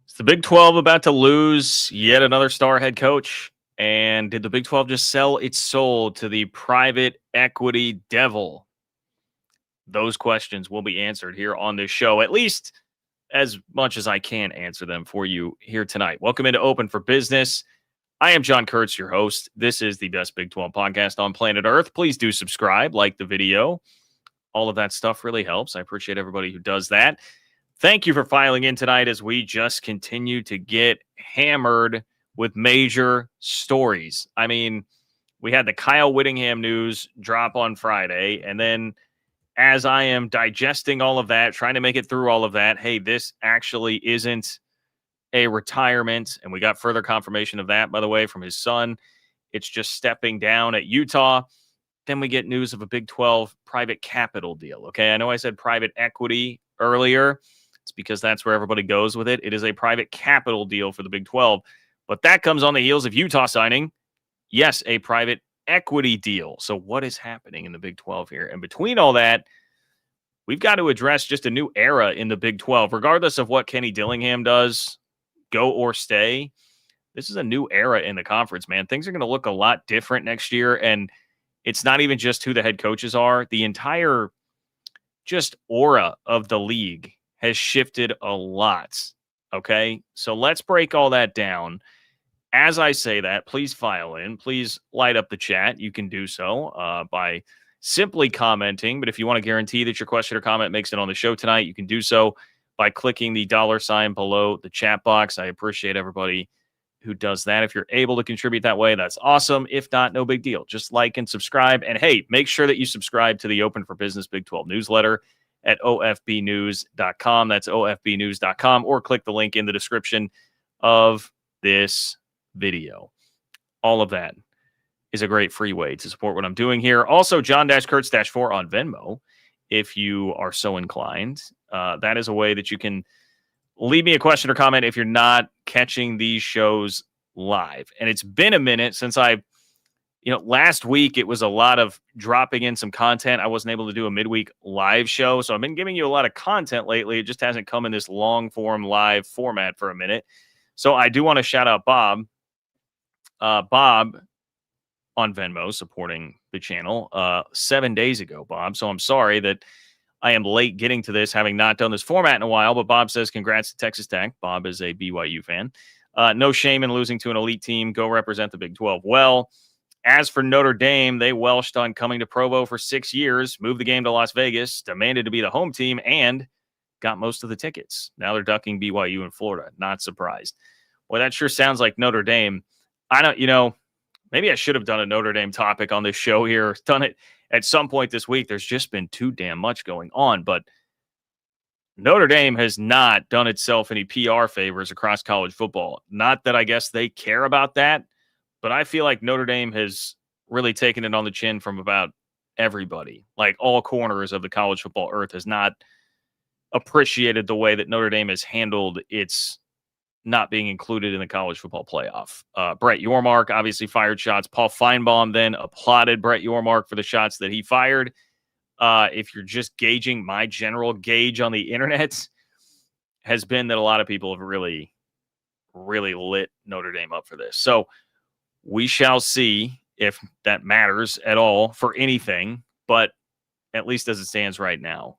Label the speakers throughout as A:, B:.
A: Is the Big 12 about to lose yet another star head coach? And did the Big 12 just sell its soul to the private equity devil? Those questions will be answered here on this show, at least as much as I can answer them for you here tonight. Welcome into Open for Business. I am John Kurtz, your host. This is the best Big 12 podcast on planet Earth. Please do subscribe, like the video. All of that stuff really helps. I appreciate everybody who does that. Thank you for filing in tonight as we just continue to get hammered with major stories. I mean, we had the Kyle Whittingham news drop on Friday, and then as I am digesting all of that, trying to make it through all of that, hey, this actually isn't a retirement, and we got further confirmation of that, by the way, from his son. It's just stepping down at Utah. Then we get news of a Big 12 private capital deal, okay? I know I said private equity earlier. It's because that's where everybody goes with it. It is a private capital deal for the Big 12, but that comes on the heels of Utah signing, yes, a private equity deal. So what is happening in the Big 12 here? And between all that, we've got to address just a new era in the Big 12. Regardless of what Kenny Dillingham does, go or stay, this is a new era in the conference, man. Things are going to look a lot different next year, and it's not even just who the head coaches are. The entire just aura of the league has shifted a lot, okay? So let's break all that down. As I say that, please file in. Please light up the chat. You can do so by simply commenting, but if you want to guarantee that your question or comment makes it on the show tonight, you can do so by clicking the $ below the chat box. I appreciate everybody who does that. If you're able to contribute that way, that's awesome. If not, no big deal. Just like and subscribe. And hey, make sure that you subscribe to the Open for Business Big 12 newsletter at ofbnews.com. That's ofbnews.com, or click the link in the description of this video. All of that is a great free way to support what I'm doing here. Also, John-Kurtz-4 on Venmo, if you are so inclined. That is a way that you can leave me a question or comment if you're not catching these shows live. And it's been a minute since last week it was a lot of dropping in some content. I wasn't able to do a midweek live show, so I've been giving you a lot of content lately. It just hasn't come in this long form live format for a minute. So I do want to shout out Bob on Venmo supporting the channel 7 days ago, Bob. So I'm sorry that I am late getting to this, having not done this format in a while, but Bob says congrats to Texas Tech. Bob is a BYU fan. No shame in losing to an elite team. Go represent the Big 12 well. As for Notre Dame, they welched on coming to Provo for 6 years, moved the game to Las Vegas, demanded to be the home team, and got most of the tickets. Now they're ducking BYU in Florida. Not surprised. Well, that sure sounds like Notre Dame. Maybe I should have done a Notre Dame topic on this show here. Done it at some point this week. There's just been too damn much going on. But Notre Dame has not done itself any PR favors across college football. Not that I guess they care about that, but I feel like Notre Dame has really taken it on the chin from about everybody. Like all corners of the college football earth has not appreciated the way that Notre Dame has handled its not being included in the college football playoff. Brett Yormark obviously fired shots. Paul Feinbaum then applauded Brett Yormark for the shots that he fired. If you're just gauging, my general gauge on the internet has been that a lot of people have really, really lit Notre Dame up for this. So we shall see if that matters at all for anything, but at least as it stands right now,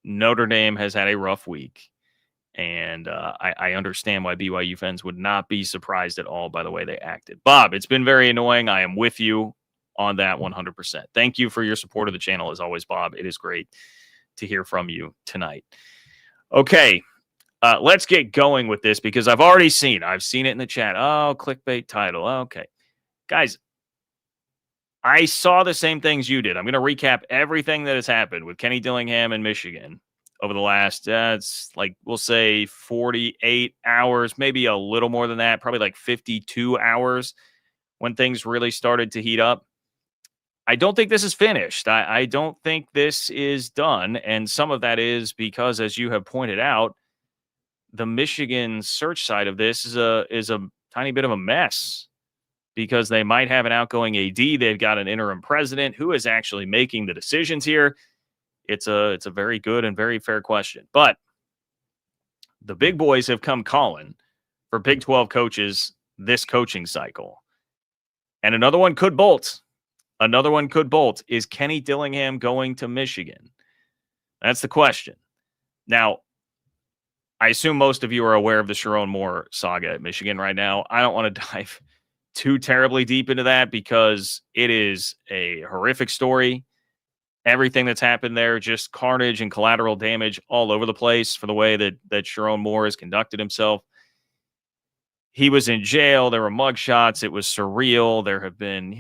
A: Notre Dame has had a rough week. And I understand why BYU fans would not be surprised at all by the way they acted. Bob, it's been very annoying. I am with you on that 100%. Thank you for your support of the channel as always, Bob. It is great to hear from you tonight. Okay, let's get going with this because I've seen it in the chat. Oh, clickbait title. Okay. Guys, I saw the same things you did. I'm going to recap everything that has happened with Kenny Dillingham in Michigan over the last, it's like, we'll say 48 hours, maybe a little more than that, probably like 52 hours when things really started to heat up. I don't think this is finished. I don't think this is done. And some of that is because, as you have pointed out, the Michigan search side of this is a tiny bit of a mess because they might have an outgoing AD. They've got an interim president who is actually making the decisions here. It's a very good and very fair question. But The big boys have come calling for Big 12 coaches this coaching cycle. And another one could bolt. Another one could bolt. Is Kenny Dillingham going to Michigan? That's the question. Now, I assume most of you are aware of the Sherrone Moore saga at Michigan right now. I don't want to dive too terribly deep into that because it is a horrific story. Everything that's happened there, just carnage and collateral damage all over the place for the way that Sherrone Moore has conducted himself. He was in jail. There were mugshots. It was surreal. There have been,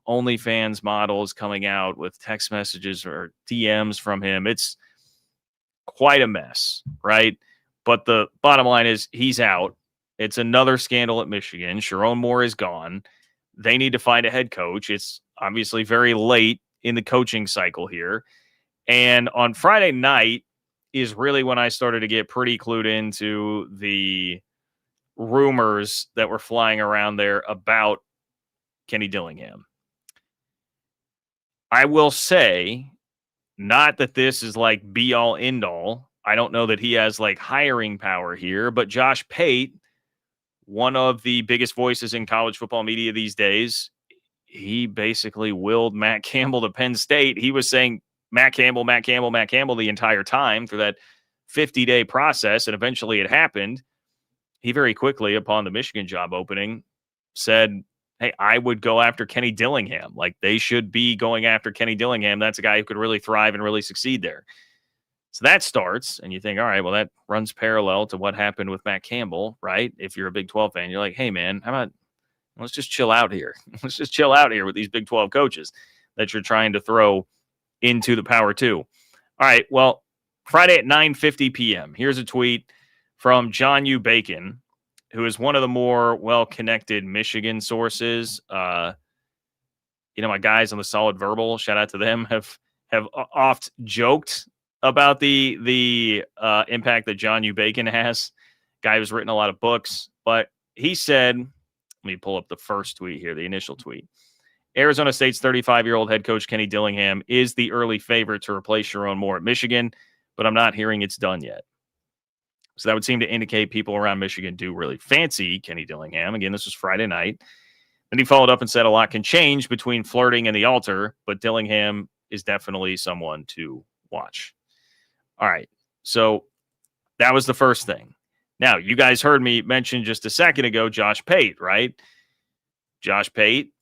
A: OnlyFans models coming out with text messages or DMs from him. It's quite a mess, right? But the bottom line is he's out. It's another scandal at Michigan. Sherrone Moore is gone. They need to find a head coach. It's obviously very late in the coaching cycle here. And on Friday night is really when I started to get pretty clued into the rumors that were flying around there about Kenny Dillingham. I will say, not that this is like be all end all. I don't know that he has like hiring power here, but Josh Pate, one of the biggest voices in college football media these days, he basically willed Matt Campbell to Penn State. He was saying Matt Campbell the entire time through that 50-day process, and eventually it happened. He very quickly, upon the Michigan job opening, said, hey, I would go after Kenny Dillingham. Like, they should be going after Kenny Dillingham. That's a guy who could really thrive and really succeed there. So that starts, and you think, all right, well, that runs parallel to what happened with Matt Campbell, right? If you're a Big 12 fan, you're like, hey, man, how about let's just chill out here. Let's just chill out here with these Big 12 coaches that you're trying to throw into the Power 2. All right, well, Friday at 9:50 p.m., here's a tweet from John U. Bacon, who is one of the more well-connected Michigan sources. My guys on the Solid Verbal, shout out to them, have oft joked about the impact that John U. Bacon has. Guy who's written a lot of books, but he said, let me pull up the first tweet here, the initial tweet. Arizona State's 35-year-old head coach Kenny Dillingham is the early favorite to replace Sherrone Moore at Michigan, but I'm not hearing it's done yet. So that would seem to indicate people around Michigan do really fancy Kenny Dillingham. Again, this was Friday night. Then he followed up and said a lot can change between flirting and the altar, but Dillingham is definitely someone to watch. All right, so that was the first thing. Now, you guys heard me mention just a second ago Josh Pate, right? Josh Pate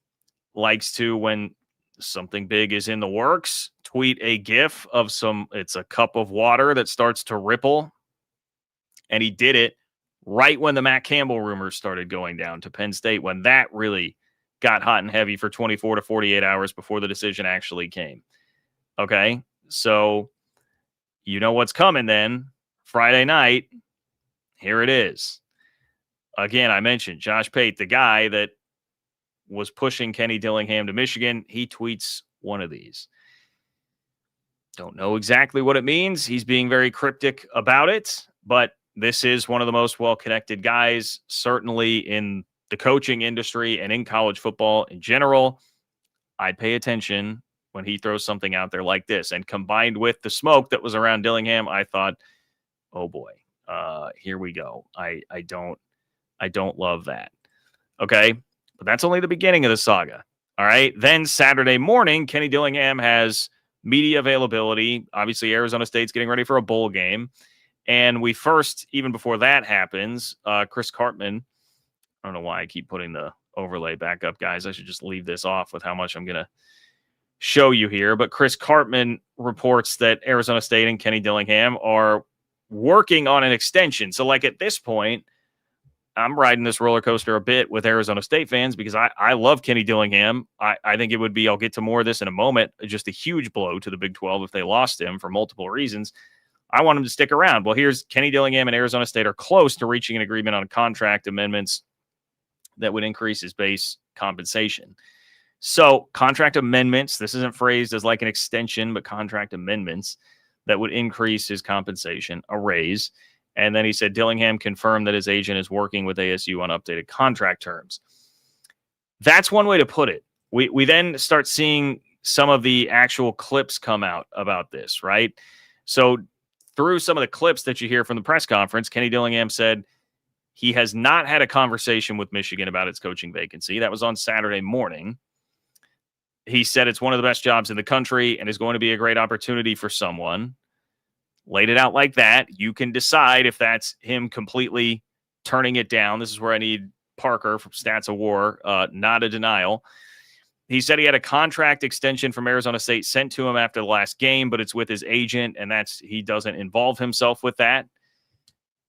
A: likes to, when something big is in the works, tweet a GIF of it's a cup of water that starts to ripple. And he did it right when the Matt Campbell rumors started going down to Penn State, when that really got hot and heavy for 24 to 48 hours before the decision actually came. Okay, so you know what's coming then. Friday night, here it is. Again, I mentioned Josh Pate, the guy that was pushing Kenny Dillingham to Michigan. He tweets one of these. Don't know exactly what it means. He's being very cryptic about it, but this is one of the most well-connected guys, certainly in the coaching industry and in college football in general. I'd pay attention when he throws something out there like this. And combined with the smoke that was around Dillingham, I thought, oh boy, here we go. I don't love that. Okay, but that's only the beginning of the saga. All right, then Saturday morning, Kenny Dillingham has media availability. Obviously, Arizona State's getting ready for a bowl game. And we first, even before that happens, Chris Karpman, I don't know why I keep putting the overlay back up, guys. I should just leave this off with how much I'm going to show you here. But Chris Karpman reports that Arizona State and Kenny Dillingham are working on an extension. So, like, at this point, I'm riding this roller coaster a bit with Arizona State fans because I love Kenny Dillingham. I think it would be, I'll get to more of this in a moment, just a huge blow to the Big 12 if they lost him for multiple reasons. I want him to stick around. Well, here's Kenny Dillingham and Arizona State are close to reaching an agreement on contract amendments that would increase his base compensation. So contract amendments, this isn't phrased as like an extension, but contract amendments that would increase his compensation, a raise. And then he said Dillingham confirmed that his agent is working with ASU on updated contract terms. That's one way to put it. We then start seeing some of the actual clips come out about this, right? So through some of the clips that you hear from the press conference, Kenny Dillingham said he has not had a conversation with Michigan about its coaching vacancy. That was on Saturday morning. He said it's one of the best jobs in the country and is going to be a great opportunity for someone. Laid it out like that. You can decide if that's him completely turning it down. This is where I need Parker from Stats of War, not a denial. He said he had a contract extension from Arizona State sent to him after the last game, but it's with his agent, and he doesn't involve himself with that.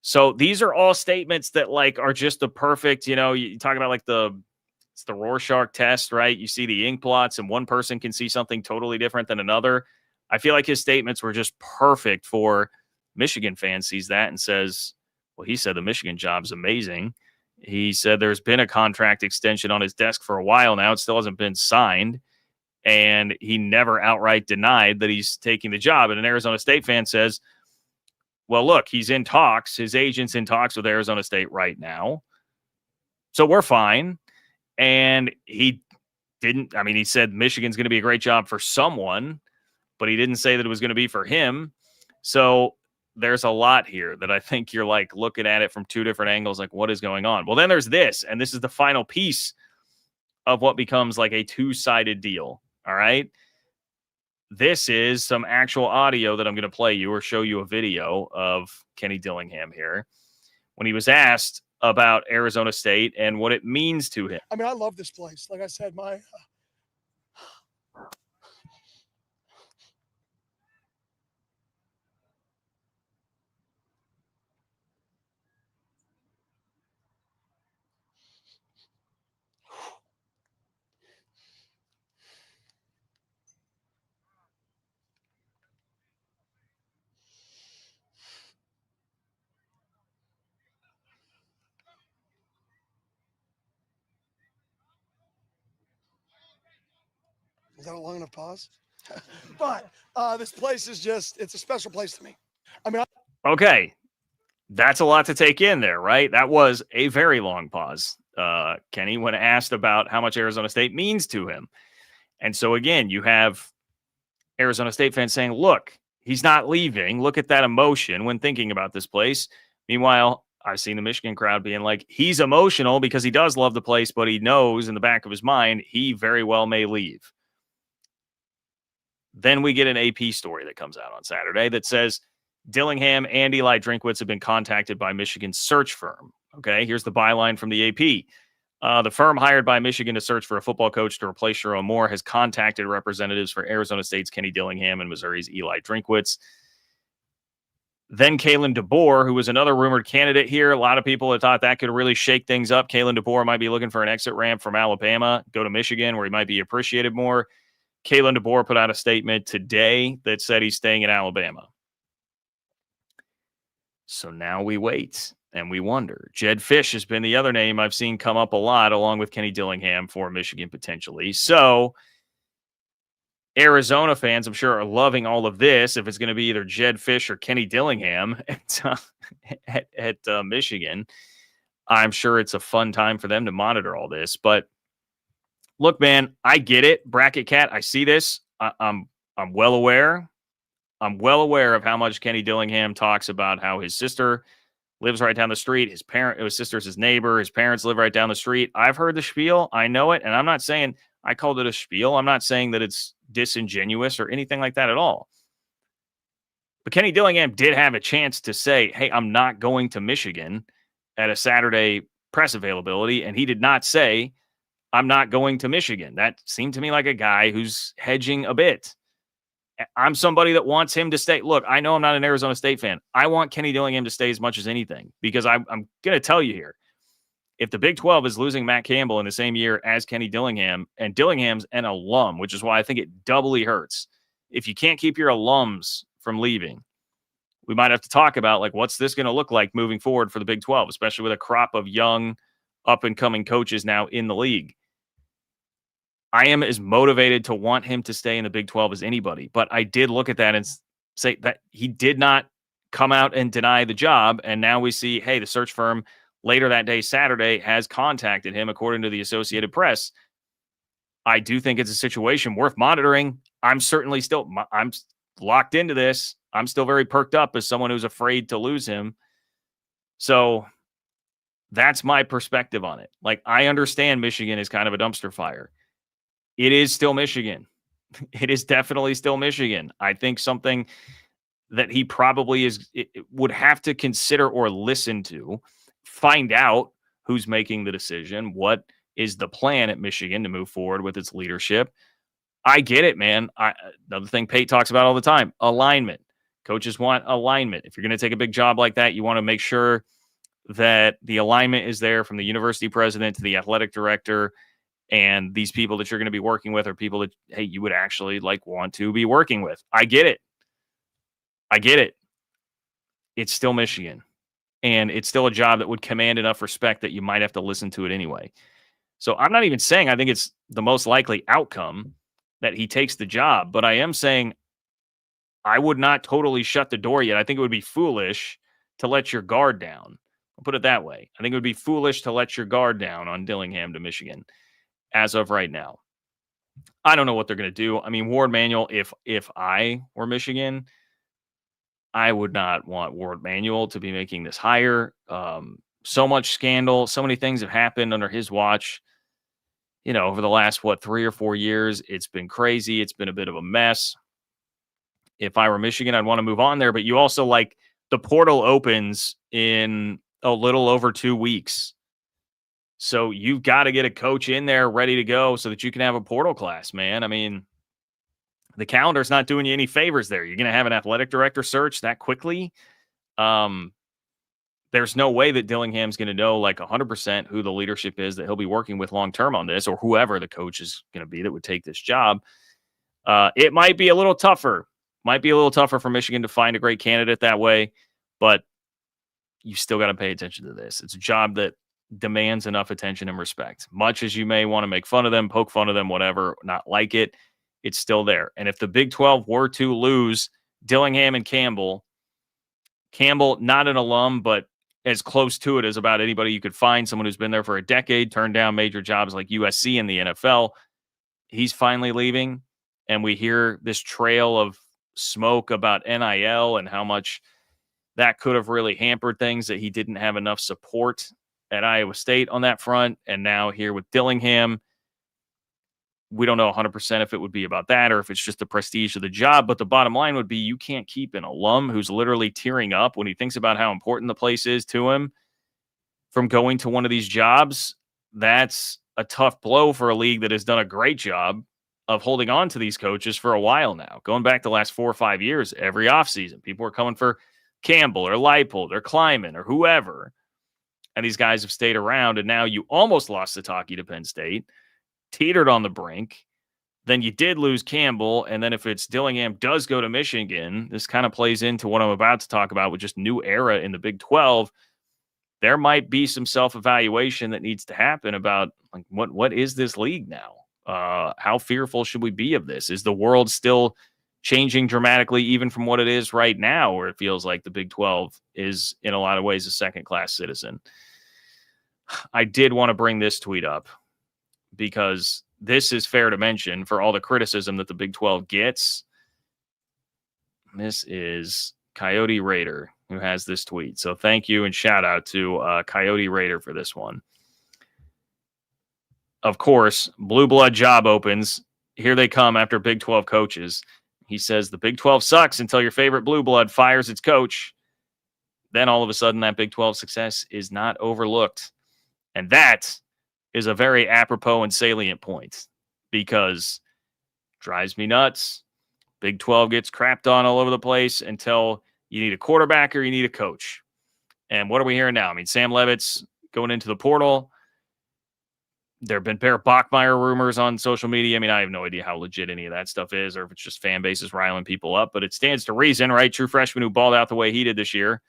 A: So these are all statements that are just the perfect, you talk about it's the Rorschach test, right? You see the ink blots and one person can see something totally different than another. I feel like his statements were just perfect for Michigan fans. Sees that and says, well, he said the Michigan job's amazing. He said there's been a contract extension on his desk for a while now. It still hasn't been signed. And he never outright denied that he's taking the job. And an Arizona State fan says, well, look, he's in talks. His agent's in talks with Arizona State right now. So we're fine. And he said Michigan's going to be a great job for someone, but he didn't say that it was going to be for him. So there's a lot here that I think you're looking at it from two different angles, what is going on? Well, then there's this, and this is the final piece of what becomes a two-sided deal. All right. This is some actual audio that I'm going to play you or show you a video of Kenny Dillingham here when he was asked about Arizona State and what it means to him.
B: I love this place. Like I said, is that a long enough pause? But this place is it's a special place to me.
A: Okay. That's a lot to take in there, right? That was a very long pause, Kenny, when asked about how much Arizona State means to him. And so, again, you have Arizona State fans saying, look, he's not leaving. Look at that emotion when thinking about this place. Meanwhile, I've seen the Michigan crowd being he's emotional because he does love the place, but he knows in the back of his mind he very well may leave. Then we get an AP story that comes out on Saturday that says Dillingham and Eli Drinkwitz have been contacted by Michigan's search firm. Okay, here's the byline from the AP. The firm hired by Michigan to search for a football coach to replace Sherrone Moore has contacted representatives for Arizona State's Kenny Dillingham and Missouri's Eli Drinkwitz. Then Kalen DeBoer, who was another rumored candidate here. A lot of people had thought that could really shake things up. Kalen DeBoer might be looking for an exit ramp from Alabama, go to Michigan where he might be appreciated more. Kalen DeBoer put out a statement today that said he's staying in Alabama. So now we wait and we wonder. Jedd Fisch has been the other name I've seen come up a lot, along with Kenny Dillingham for Michigan potentially. So Arizona fans, I'm sure, are loving all of this. If it's going to be either Jedd Fisch or Kenny Dillingham at Michigan, I'm sure it's a fun time for them to monitor all this. But look, man, I get it. Bracket Cat, I see this. I'm well aware. I'm well aware of how much Kenny Dillingham talks about how his sister lives right down the street. His sister's his neighbor. His parents live right down the street. I've heard the spiel. I know it. And I'm not saying I called it a spiel. I'm not saying that it's disingenuous or anything like that at all. But Kenny Dillingham did have a chance to say, hey, I'm not going to Michigan at a Saturday press availability. And he did not say, I'm not going to Michigan. That seemed to me like a guy who's hedging a bit. I'm somebody that wants him to stay. Look, I know I'm not an Arizona State fan. I want Kenny Dillingham to stay as much as anything because I'm going to tell you here. If the Big 12 is losing Matt Campbell in the same year as Kenny Dillingham, and Dillingham's an alum, which is why I think it doubly hurts. If you can't keep your alums from leaving, we might have to talk about what's this going to look like moving forward for the Big 12, especially with a crop of young up-and-coming coaches now in the league. I am as motivated to want him to stay in the Big 12 as anybody, but I did look at that and say that he did not come out and deny the job, and now we see, hey, the search firm later that day, Saturday, has contacted him, according to the Associated Press. I do think it's a situation worth monitoring. I'm certainly still locked into this. I'm still very perked up as someone who's afraid to lose him. So that's my perspective on it. Like, I understand Michigan is kind of a dumpster fire. It is still Michigan. It is definitely still Michigan. I think something that he probably would have to consider or listen to, find out who's making the decision, what is the plan at Michigan to move forward with its leadership. I get it, man. Another thing Pate talks about all the time, alignment. Coaches want alignment. If you're going to take a big job like that, you want to make sure that the alignment is there from the university president to the athletic director, and these people that you're going to be working with are people that, hey, you would actually want to be working with. I get it. It's still Michigan, and it's still a job that would command enough respect that you might have to listen to it anyway. So I'm not even saying I think it's the most likely outcome that he takes the job, but I am saying I would not totally shut the door yet. I think it would be foolish to let your guard down. I'll put it that way. I think it would be foolish to let your guard down on Dillingham to Michigan as of right now. I don't know what they're going to do. I mean, Ward Manuel, if I were Michigan, I would not want Ward Manuel to be making this hire. So much scandal, so many things have happened under his watch. Over the last, 3 or 4 years, it's been crazy. It's been a bit of a mess. If I were Michigan, I'd want to move on there. But you also the portal opens in a little over 2 weeks. So you've got to get a coach in there ready to go so that you can have a portal class, man. I mean, the calendar's not doing you any favors there. You're going to have an athletic director search that quickly. There's no way that Dillingham's going to know 100% who the leadership is that he'll be working with long-term on this, or whoever the coach is going to be that would take this job. It might be a little tougher. For Michigan to find a great candidate that way, but you still got to pay attention to this. It's a job that demands enough attention and respect. Much as you may want to make fun of them, poke fun of them, whatever, not like it, it's still there. And if the Big 12 were to lose Dillingham and Campbell, not an alum, but as close to it as about anybody you could find, someone who's been there for a decade, turned down major jobs like USC in the NFL, he's finally leaving. And we hear this trail of smoke about NIL and how much that could have really hampered things, that he didn't have enough support at Iowa State on that front. And now here with Dillingham, we don't know 100% if it would be about that or if it's just the prestige of the job. But the bottom line would be you can't keep an alum who's literally tearing up when he thinks about how important the place is to him from going to one of these jobs. That's a tough blow for a league that has done a great job of holding on to these coaches for a while now. Going back the last 4 or 5 years, every offseason, people were coming for Campbell or Leipold or Klieman or whoever. And these guys have stayed around. And now you almost lost Sataki to Penn State, teetered on the brink. Then you did lose Campbell. And then if it's Dillingham does go to Michigan, this kind of plays into what I'm about to talk about with just new era in the Big 12. There might be some self-evaluation that needs to happen about what is this league now? How fearful should we be of this? Is the world still changing dramatically even from what it is right now, where it feels like the Big 12 is in a lot of ways a second-class citizen? I did want to bring this tweet up because this is fair to mention for all the criticism that the Big 12 gets. This is Coyote Raider who has this tweet. So thank you and shout out to Coyote Raider for this one. Of course, blue blood job opens. Here they come after Big 12 coaches. He says the Big 12 sucks until your favorite blue blood fires its coach. Then all of a sudden that Big 12 success is not overlooked. And that is a very apropos and salient point because it drives me nuts. Big 12 gets crapped on all over the place until you need a quarterback or you need a coach. And what are we hearing now? I mean, Sam Levitt's going into the portal. There have been Bear Bachmeier rumors on social media. I mean, I have no idea how legit any of that stuff is or if it's just fan bases riling people up, but it stands to reason, right? True freshman who balled out the way he did this year.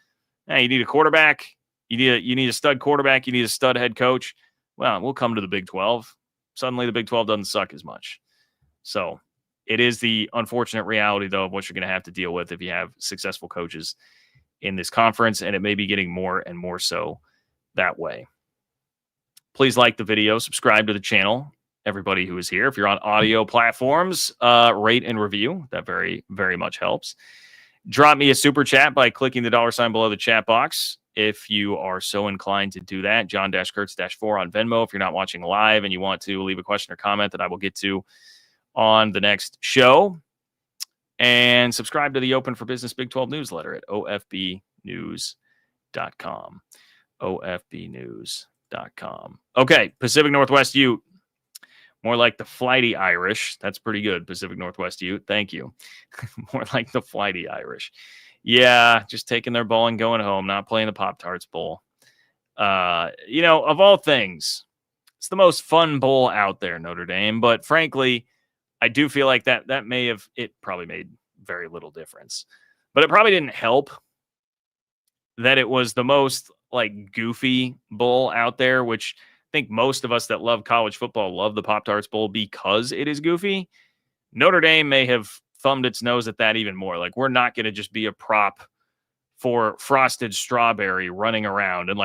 A: Hey, you need a quarterback. You need a stud quarterback. You need a stud head coach. Well, we'll come to the Big 12. Suddenly the Big 12 doesn't suck as much. So it is the unfortunate reality, though, of what you're going to have to deal with if you have successful coaches in this conference, and it may be getting more and more so that way. Please like the video, subscribe to the channel, everybody who is here. If you're on audio platforms, rate and review. That very, very much helps. Drop me a super chat by clicking the $ below the chat box. If you are so inclined to do that, John-Kurtz-4 on Venmo. If you're not watching live and you want to leave a question or comment that I will get to on the next show. And subscribe to the Open for Business Big 12 newsletter at ofbnews.com. ofbnews.com. Okay, Pacific Northwest Ute. More like the Flighty Irish. That's pretty good, Pacific Northwest Ute. Thank you. More like the Flighty Irish. Yeah, just taking their ball and going home, not playing the Pop-Tarts Bowl. Of all things, it's the most fun bowl out there, Notre Dame. But frankly, I do feel like that it probably made very little difference. But it probably didn't help that it was the most goofy bowl out there, which I think most of us that love college football love the Pop-Tarts Bowl because it is goofy. Notre Dame may have thumbed its nose at that even more. We're not going to just be a prop for frosted strawberry running around. And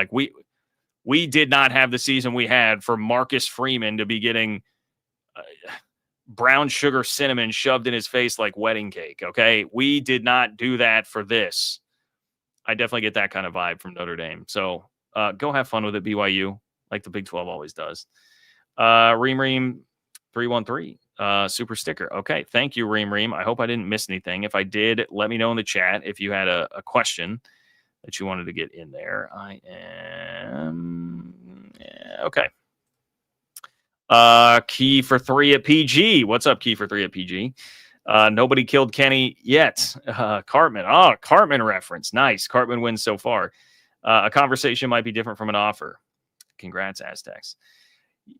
A: we did not have the season we had for Marcus Freeman to be getting brown sugar cinnamon shoved in his face like wedding cake. Okay. We did not do that for this. I definitely get that kind of vibe from Notre Dame. So go have fun with it, BYU, like the Big 12 always does. Reem 313. Super sticker. Okay. Thank you, Reem. I hope I didn't miss anything. If I did, let me know in the chat if you had a question that you wanted to get in there. I am. Yeah, okay. Key for 3 at PG. What's up, Key for 3 at PG? Nobody killed Kenny yet. Cartman. Cartman reference. Nice. Cartman wins so far. A conversation might be different from an offer. Congrats, Aztecs.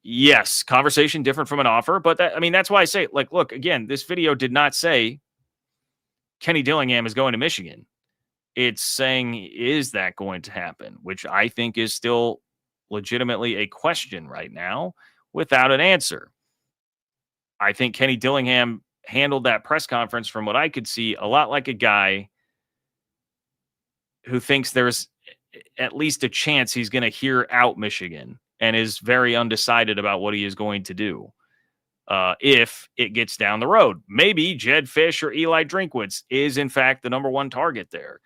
A: Yes, conversation different from an offer, but that's why I say, look, again, this video did not say Kenny Dillingham is going to Michigan. It's saying, is that going to happen? Which I think is still legitimately a question right now without an answer. I think Kenny Dillingham handled that press conference, from what I could see, a lot like a guy who thinks there's at least a chance he's going to hear out Michigan and is very undecided about what he is going to do if it gets down the road. Maybe Jed Fish or Eli Drinkwitz is, in fact, the number one target there.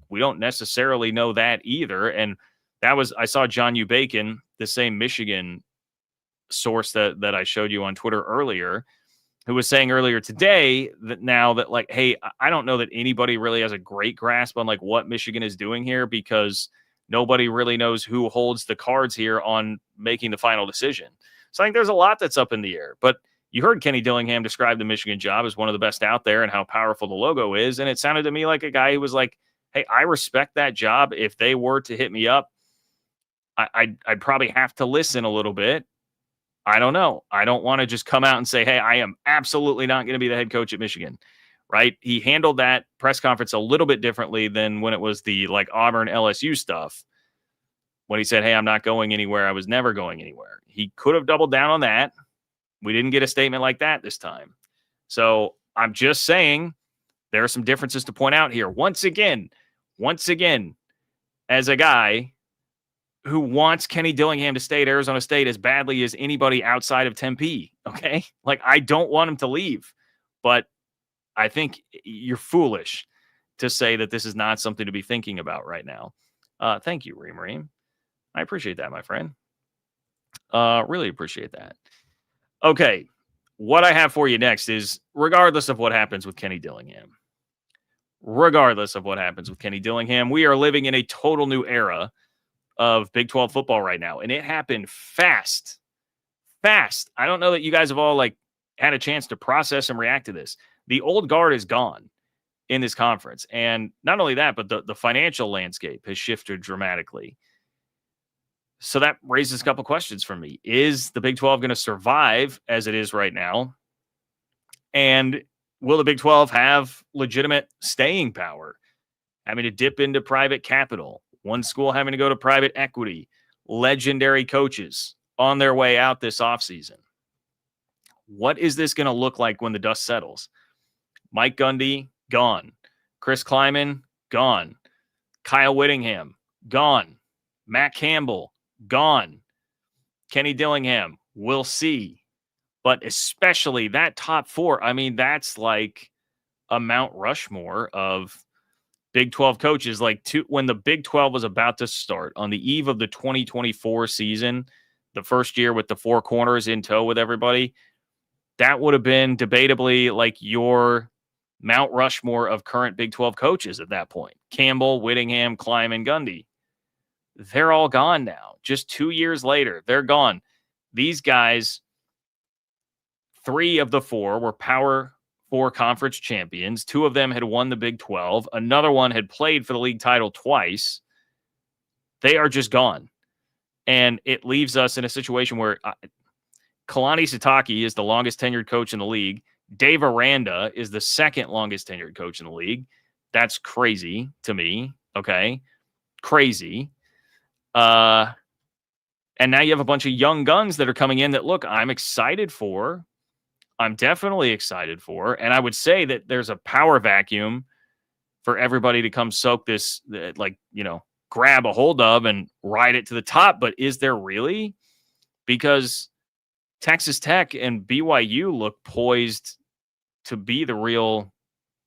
A: We don't necessarily know that either. And I saw John U. Bacon, the same Michigan source that I showed you on Twitter earlier, who was saying earlier today that hey, I don't know that anybody really has a great grasp on what Michigan is doing here, because nobody really knows who holds the cards here on making the final decision. So I think there's a lot that's up in the air. But you heard Kenny Dillingham describe the Michigan job as one of the best out there and how powerful the logo is. And it sounded to me like a guy who was like, hey, I respect that job. If they were to hit me up, I'd probably have to listen a little bit. I don't know. I don't want to just come out and say, hey, I am absolutely not going to be the head coach at Michigan. Right? He handled that press conference a little bit differently than when it was the Auburn LSU stuff. When he said, hey, I'm not going anywhere. I was never going anywhere. He could have doubled down on that. We didn't get a statement like that this time. So I'm just saying there are some differences to point out here. Once again, as a guy who wants Kenny Dillingham to stay at Arizona State as badly as anybody outside of Tempe. Okay. I don't want him to leave, but I think you're foolish to say that this is not something to be thinking about right now. Thank you, Reem. I appreciate that, my friend. Really appreciate that. Okay. What I have for you next is, regardless of what happens with Kenny Dillingham, we are living in a total new era of Big 12 football right now. And it happened fast. I don't know that you guys have all had a chance to process and react to this. The old guard is gone in this conference. And not only that, but the financial landscape has shifted dramatically. So that raises a couple questions for me. Is the Big 12 going to survive as it is right now? And will the Big 12 have legitimate staying power? Having to dip into private capital, one school having to go to private equity, legendary coaches on their way out this offseason. What is this going to look like when the dust settles? Mike Gundy, gone. Chris Klieman, gone. Kyle Whittingham, gone. Matt Campbell, gone. Kenny Dillingham, we'll see. but especially that top four. I mean, that's like a Mount Rushmore of Big 12 coaches. Like when the Big 12 was about to start on the eve of the 2024 season, the first year with the four corners in tow with everybody, that would have been debatably like your Mount Rushmore of current Big 12 coaches at that point. Campbell, Whittingham, Klieman, Gundy. They're all gone now. Just 2 years later, they're gone. These guys, 3 of the 4 were Power 4 conference champions. 2 of them had won the Big 12. Another one had played for the league title twice. They are just gone. And it leaves us in a situation where Kalani Sitake is the longest tenured coach in the league. Dave Aranda is the second longest tenured coach in the league. That's crazy to me. Okay. Crazy. And now you have a bunch of young guns that are coming in that, look, I'm excited for. I'm definitely excited for. And I would say that there's a power vacuum for everybody to come soak this, like, grab a hold of and ride it to the top. But is there really? Because Texas Tech and BYU look poised to be the real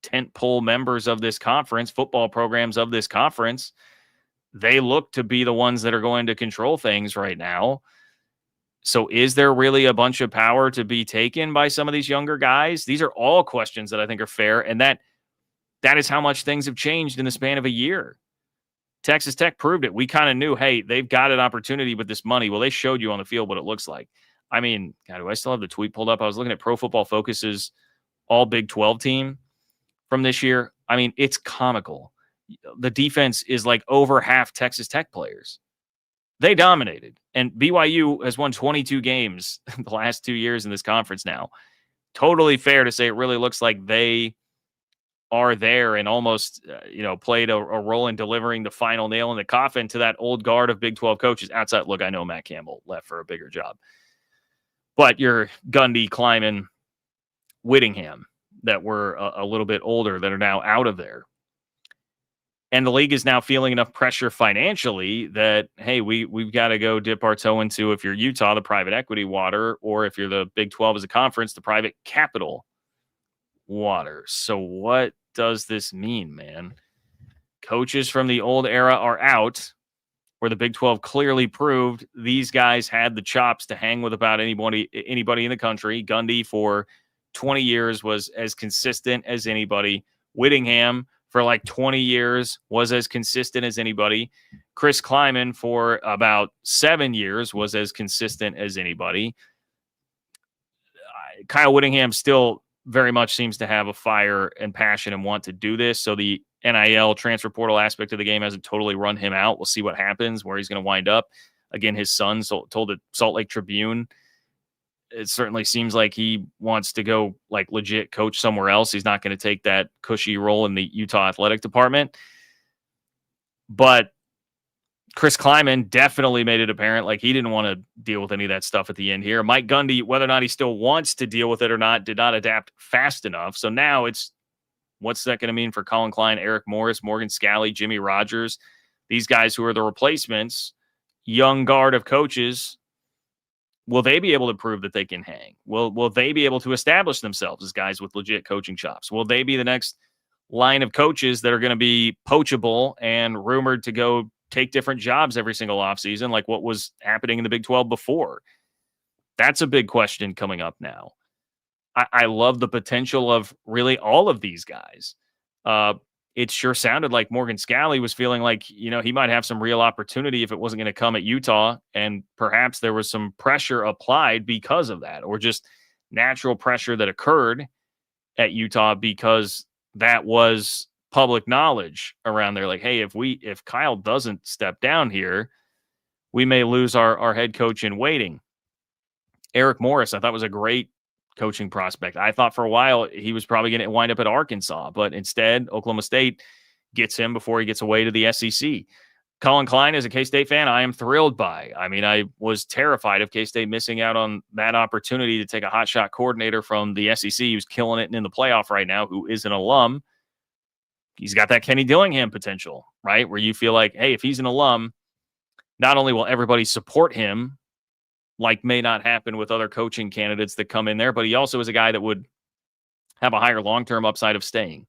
A: tentpole members of this conference, football programs of this conference. They look to be the ones that are going to control things right now. So is there really a bunch of power to be taken by some of these younger guys? These are all questions that I think are fair. And that is how much things have changed in the span of a year. Texas Tech proved it. We kind of knew, hey, they've got an opportunity with this money. Well, they showed you on the field what it looks like. I mean, God, do I still have the tweet pulled up? I was looking at Pro Football Focus's all Big 12 team from this year. I mean, it's comical. The defense is like over half Texas Tech players. They dominated. And BYU has won 22 games the last 2 years in this conference now. Totally fair to say it really looks like they are there and almost, played a role in delivering the final nail in the coffin to that old guard of Big 12 coaches outside. Look, I know Matt Campbell left for a bigger job. But you're Gundy, Klieman, Whittingham that were a little bit older that are now out of there. And the league is now feeling enough pressure financially that, hey, we've got to go dip our toe into, if you're Utah, the private equity water, or if you're the Big 12 as a conference, the private capital water. So what does this mean, man? Coaches from the old era are out, where the Big 12 clearly proved these guys had the chops to hang with about anybody in the country. Gundy for 20 years was as consistent as anybody. Whittingham for like 20 years was as consistent as anybody. Chris Klieman for about 7 years was as consistent as anybody. Kyle Whittingham still very much seems to have a fire and passion and want to do this. So the NIL transfer portal aspect of the game hasn't totally run him out. We'll see what happens, where he's going to wind up. Again, his son told the Salt Lake Tribune, it certainly seems like he wants to go like legit coach somewhere else. He's not going to take that cushy role in the Utah athletic department. But Chris Klieman definitely made it apparent like he didn't want to deal with any of that stuff at the end here. Mike Gundy, whether or not he still wants to deal with it or not, did not adapt fast enough. So now it's, what's that going to mean for Collin Klein, Eric Morris, Morgan Scalley, Jimmy Rogers, these guys who are the replacements, young guard of coaches? Will they be able to prove that they can hang? Will they be able to establish themselves as guys with legit coaching chops? Will they be the next line of coaches that are going to be poachable and rumored to go take different jobs every single offseason, like what was happening in the Big 12 before? That's a big question coming up now. I love the potential of really all of these guys. It sure sounded like Morgan Scalley was feeling like, he might have some real opportunity if it wasn't going to come at Utah. And perhaps there was some pressure applied because of that, or just natural pressure that occurred at Utah because that was public knowledge around there. Like, hey, if Kyle doesn't step down here, we may lose our head coach in waiting. Eric Morris, I thought, was a great coaching prospect. I thought for a while he was probably going to wind up at Arkansas, but instead Oklahoma State gets him before he gets away to the SEC. Collin Klein, as a K-State fan, I am thrilled by. I mean, I was terrified of K-State missing out on that opportunity to take a hotshot coordinator from the SEC who's killing it in the playoff right now, who is an alum. He's got that Kenny Dillingham potential, right? Where you feel like, hey, if he's an alum, not only will everybody support him like may not happen with other coaching candidates that come in there, but he also is a guy that would have a higher long-term upside of staying.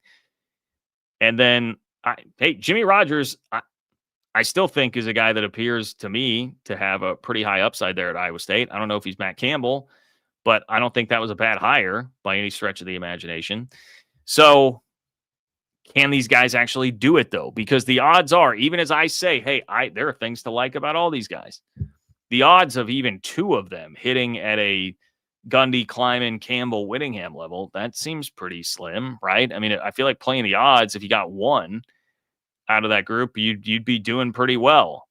A: And then, Jimmy Rogers, I still think is a guy that appears to me to have a pretty high upside there at Iowa State. I don't know if he's Matt Campbell, but I don't think that was a bad hire by any stretch of the imagination. So can these guys actually do it, though? Because the odds are, even as I say, hey, there are things to like about all these guys. The odds of even two of them hitting at a Gundy, Klieman, Campbell, Whittingham level, that seems pretty slim, right? I mean, I feel like playing the odds, if you got one out of that group, you'd be doing pretty well.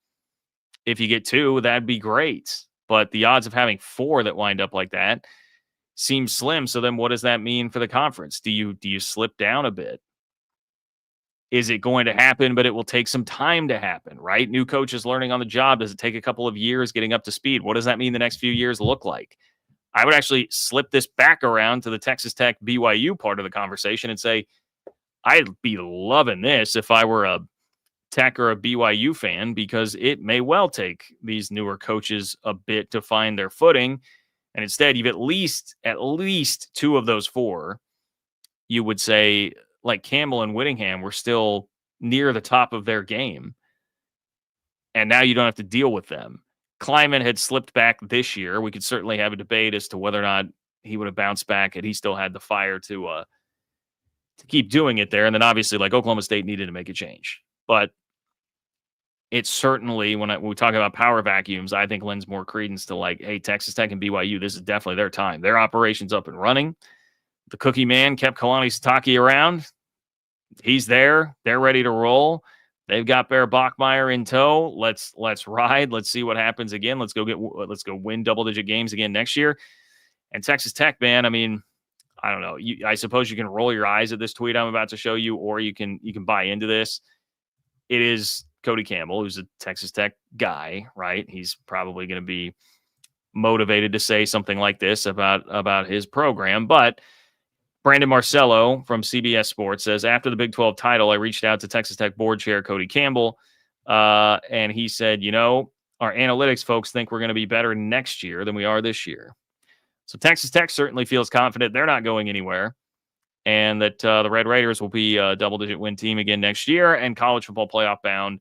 A: If you get two, that'd be great. But the odds of having four that wind up like that seems slim. So then what does that mean for the conference? Do you slip down a bit? Is it going to happen, but it will take some time to happen, right? New coaches learning on the job. Does it take a couple of years getting up to speed? What does that mean the next few years look like? I would actually slip this back around to the Texas Tech BYU part of the conversation and say, I'd be loving this if I were a Tech or a BYU fan, because it may well take these newer coaches a bit to find their footing. And instead, you've at least two of those four, you would say, like Campbell and Whittingham, were still near the top of their game. And now you don't have to deal with them. Klieman had slipped back this year. We could certainly have a debate as to whether or not he would have bounced back had he still had the fire to keep doing it there. And then obviously, like, Oklahoma State needed to make a change. But it's certainly, when we talk about power vacuums, I think lends more credence to, like, hey, Texas Tech and BYU, this is definitely their time. Their operation's up and running. The cookie man kept Kalani Sitake around. He's there. They're ready to roll. They've got Bear Bachmeier in tow. Let's ride. Let's see what happens again. Let's go win double-digit games again next year. And Texas Tech, man, I mean, I don't know. I suppose you can roll your eyes at this tweet I'm about to show you, or you can buy into this. It is Cody Campbell, who's a Texas Tech guy, right? He's probably going to be motivated to say something like this about his program. But Brandon Marcello from CBS Sports says, after the Big 12 title, I reached out to Texas Tech board chair Cody Campbell, and he said, our analytics folks think we're going to be better next year than we are this year. So Texas Tech certainly feels confident they're not going anywhere, and that the Red Raiders will be a double-digit win team again next year and college football playoff bound.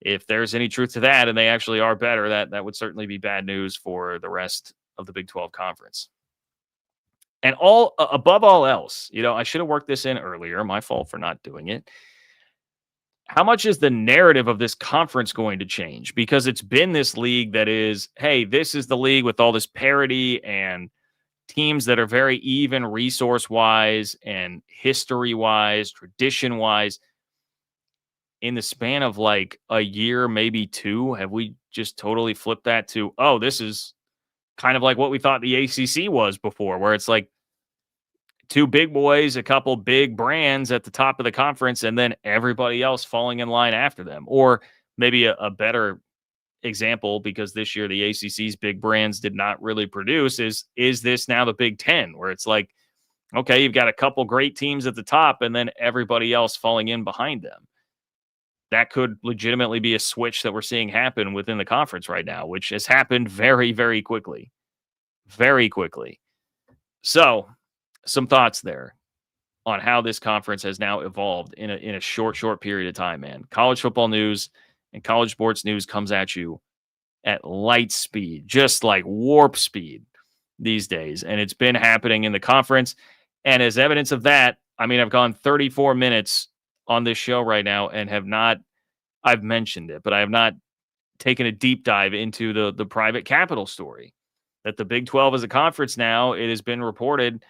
A: If there's any truth to that, and they actually are better, that would certainly be bad news for the rest of the Big 12 conference. And above all else, I should have worked this in earlier. My fault for not doing it. How much is the narrative of this conference going to change? Because it's been this league that is, hey, this is the league with all this parity and teams that are very even resource-wise and history-wise, tradition-wise. In the span of like a year, maybe two, have we just totally flipped that to, oh, this is kind of like what we thought the ACC was before, where it's like two big boys, a couple big brands at the top of the conference, and then everybody else falling in line after them. Or maybe a better example, because this year the ACC's big brands did not really produce, is this now the Big Ten, where it's like, okay, you've got a couple great teams at the top and then everybody else falling in behind them. That could legitimately be a switch that we're seeing happen within the conference right now, which has happened very, very quickly. Very quickly. So, some thoughts there on how this conference has now evolved in a short period of time, man. College football news and college sports news comes at you at light speed, just like warp speed these days. And it's been happening in the conference. And as evidence of that, I mean, I've gone 34 minutes on this show right now and I've mentioned it, but I have not taken a deep dive into the private capital story. That the Big 12 is a conference now. It has been reported.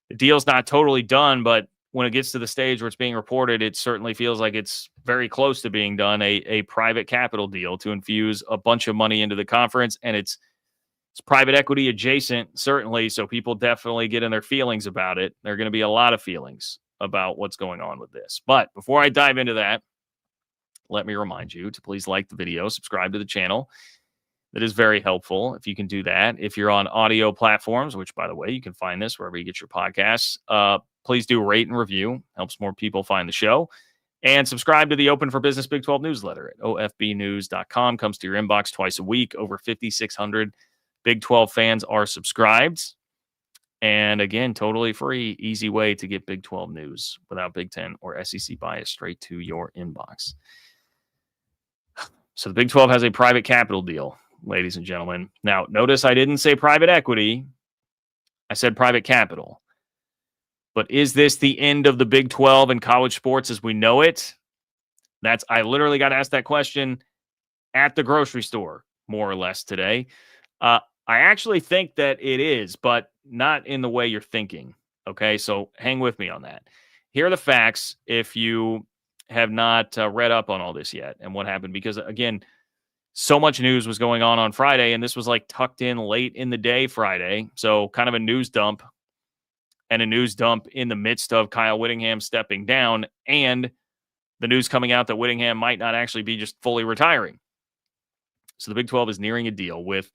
A: The deal's not totally done, but when it gets to the stage where it's being reported, it certainly feels like it's very close to being done, a private capital deal to infuse a bunch of money into the conference. And it's private equity adjacent, certainly, so people definitely get in their feelings about it. There are going to be a lot of feelings about what's going on with this. But before I dive into that, let me remind you to please like the video, subscribe to the channel. That is very helpful if you can do that. If you're on audio platforms, which, by the way, you can find this wherever you get your podcasts, please do rate and review. Helps more people find the show. And subscribe to the Open for Business Big 12 newsletter at ofbnews.com. Comes to your inbox twice a week. Over 5,600 Big 12 fans are subscribed. And again, totally free, easy way to get Big 12 news without Big 10 or SEC bias straight to your inbox. So the Big 12 has a private capital deal, ladies and gentlemen. Now, notice I didn't say private equity. I said private capital. But is this the end of the Big 12 and college sports as we know it? I literally got asked that question at the grocery store, more or less, today. I actually think that it is, but not in the way you're thinking. Okay, so hang with me on that. Here are the facts if you have not read up on all this yet and what happened. Because, again, so much news was going on Friday, and this was like tucked in late in the day Friday. So kind of a news dump, and a news dump in the midst of Kyle Whittingham stepping down and the news coming out that Whittingham might not actually be just fully retiring. So the Big 12 is nearing a deal with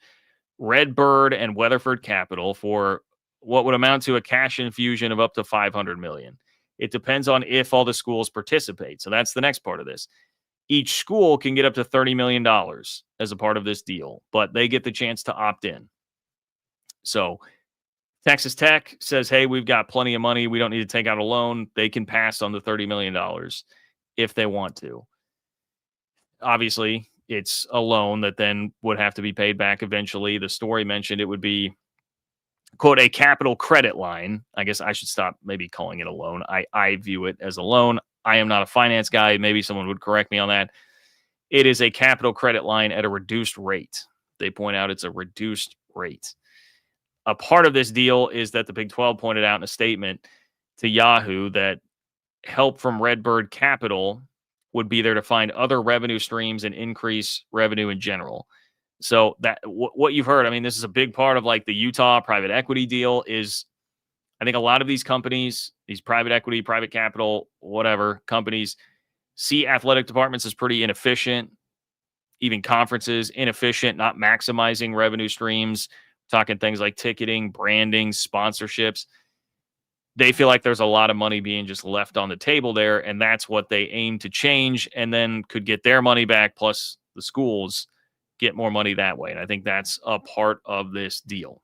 A: RedBird and Weatherford Capital for what would amount to a cash infusion of up to $500 million. It depends on if all the schools participate. So that's the next part of this. Each school can get up to $30 million as a part of this deal, but they get the chance to opt in. So Texas Tech says, hey, we've got plenty of money. We don't need to take out a loan. They can pass on the $30 million if they want to. Obviously, it's a loan that then would have to be paid back eventually. The story mentioned it would be, quote, a capital credit line. I guess I should stop maybe calling it a loan. I view it as a loan. I am not a finance guy. Maybe someone would correct me on that. It is a capital credit line at a reduced rate. They point out it's a reduced rate. A part of this deal is that the Big 12 pointed out in a statement to Yahoo that help from RedBird Capital would be there to find other revenue streams and increase revenue in general. So that what you've heard, I mean, this is a big part of like the Utah private equity deal is I think a lot of these companies, these private equity, private capital, whatever companies see athletic departments as pretty inefficient, even conferences, inefficient, not maximizing revenue streams, talking things like ticketing, branding, sponsorships. They feel like there's a lot of money being just left on the table there, and that's what they aim to change and then could get their money back, plus the schools get more money that way. And I think that's a part of this deal.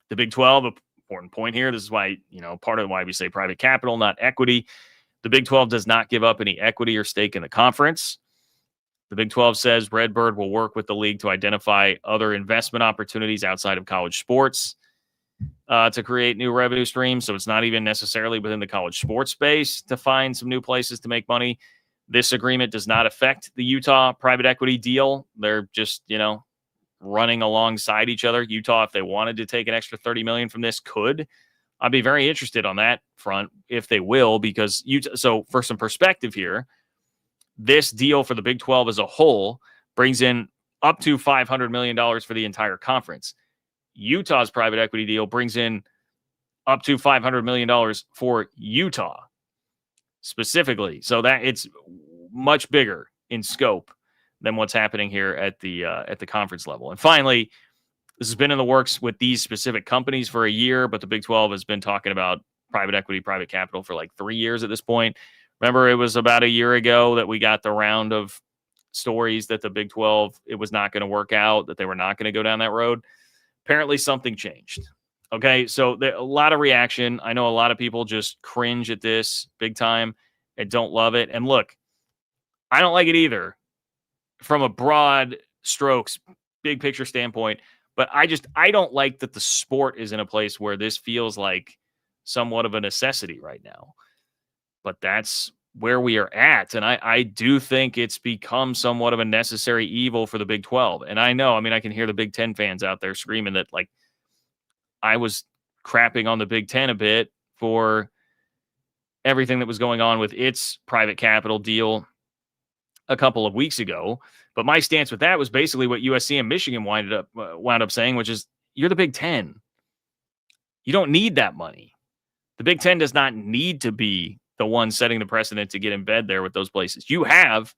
A: The Big 12, important point here, this is why, part of why we say private capital, not equity. The Big 12 does not give up any equity or stake in the conference. The Big 12 says RedBird will work with the league to identify other investment opportunities outside of college sports to create new revenue streams. So it's not even necessarily within the college sports space to find some new places to make money. This agreement does not affect the Utah private equity deal. They're just, running alongside each other. Utah, if they wanted to take an extra $30 million from this, could. I'd be very interested on that front if they will, because Utah. So for some perspective here, this deal for the Big 12 as a whole brings in up to $500 million for the entire conference. Utah's private equity deal brings in up to $500 million for Utah specifically. So that it's much bigger in scope than what's happening here at the conference level. And finally, this has been in the works with these specific companies for a year, but the Big 12 has been talking about private equity, private capital for like 3 years at this point. Remember, it was about a year ago that we got the round of stories that the Big 12, it was not going to work out, that they were not going to go down that road. Apparently something changed. Okay, so a lot of reaction. I know a lot of people just cringe at this big time and don't love it. And look, I don't like it either from a broad strokes, big picture standpoint. But I don't like that the sport is in a place where this feels like somewhat of a necessity right now. But that's where we are at. And I do think it's become somewhat of a necessary evil for the Big 12. And I know, I can hear the Big 10 fans out there screaming that, like, I was crapping on the Big 10 a bit for everything that was going on with its private capital deal a couple of weeks ago. But my stance with that was basically what USC and Michigan wound up saying, which is, you're the Big 10. You don't need that money. The Big 10 does not need to be the one setting the precedent to get in bed there with those places. You have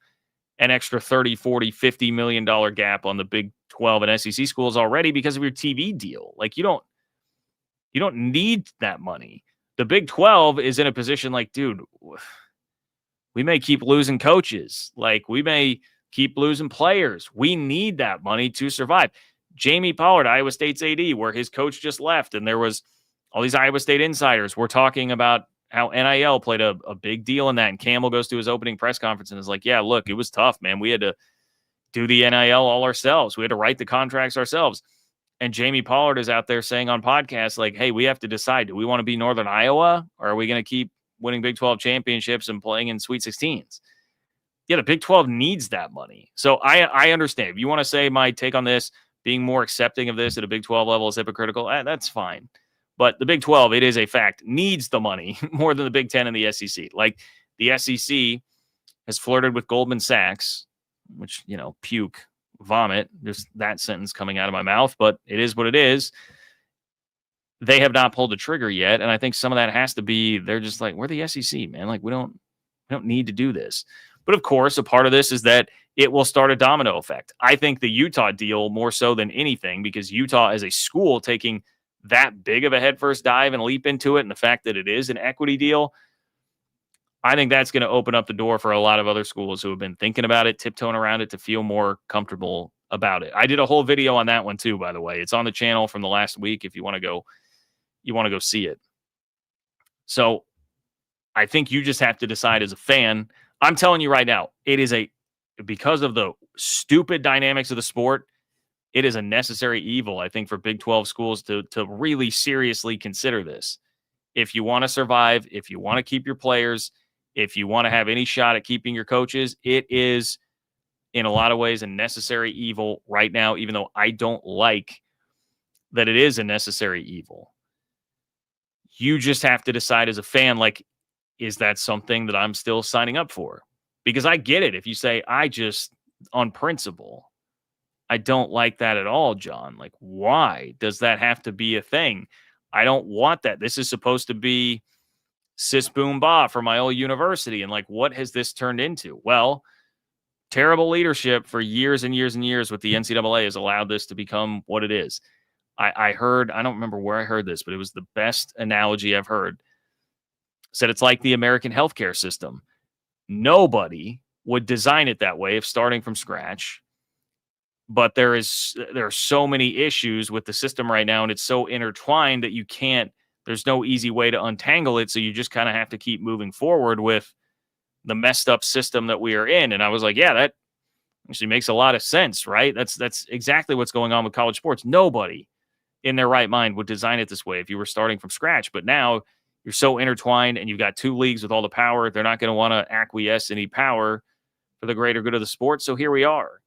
A: an extra $30, $40, $50 million gap on the Big 12 and SEC schools already because of your TV deal. Like, you don't need that money. The Big 12 is in a position like, dude, we may keep losing coaches. Like, we may keep losing players. We need that money to survive. Jamie Pollard, Iowa State's AD, where his coach just left, and there was all these Iowa State insiders were talking about how NIL played a big deal in that. And Campbell goes to his opening press conference and is like, yeah, look, it was tough, man. We had to do the NIL all ourselves. We had to write the contracts ourselves. And Jamie Pollard is out there saying on podcasts, like, hey, we have to decide, do we want to be Northern Iowa, or are we going to keep winning Big 12 championships and playing in Sweet 16s? Yeah, the Big 12 needs that money. So I understand. If you want to say my take on this, being more accepting of this at a Big 12 level is hypocritical, that's fine. But the Big 12, it is a fact, needs the money more than the Big 10 and the SEC. Like, the SEC has flirted with Goldman Sachs, which, puke, vomit, just that sentence coming out of my mouth, but it is what it is. They have not pulled the trigger yet, and I think some of that has to be, they're just like, we're the SEC, man. Like, we don't need to do this. But of course, a part of this is that it will start a domino effect. I think the Utah deal more so than anything, because Utah as a school taking that big of a headfirst dive and leap into it, and the fact that it is an equity deal, I think that's going to open up the door for a lot of other schools who have been thinking about it, tiptoeing around it, to feel more comfortable about it. I did a whole video on that one too, by the way. It's on the channel from the last week if you want to go see it. So I think you just have to decide as a fan. I'm telling you right now, it is because of the stupid dynamics of the sport, it is a necessary evil, I think, for Big 12 schools to really seriously consider this. If you want to survive, if you want to keep your players, if you want to have any shot at keeping your coaches, it is, in a lot of ways, a necessary evil right now, even though I don't like that it is a necessary evil. You just have to decide as a fan, like, is that something that I'm still signing up for? Because I get it. If you say, on principle, I don't like that at all, John. Like, why does that have to be a thing? I don't want that. This is supposed to be sis boom ba for my old university. And like, what has this turned into? Well, terrible leadership for years and years and years with the NCAA has allowed this to become what it is. I heard, I don't remember where I heard this, but it was the best analogy I've heard. Said it's like the American healthcare system. Nobody would design it that way if starting from scratch. But there are so many issues with the system right now, and it's so intertwined that there's no easy way to untangle it. So you just kind of have to keep moving forward with the messed up system that we are in. And I was like, yeah, that actually makes a lot of sense, right? That's exactly what's going on with college sports. Nobody in their right mind would design it this way if you were starting from scratch. But now you're so intertwined, and you've got two leagues with all the power. They're not going to want to acquiesce any power for the greater good of the sport. So here we are.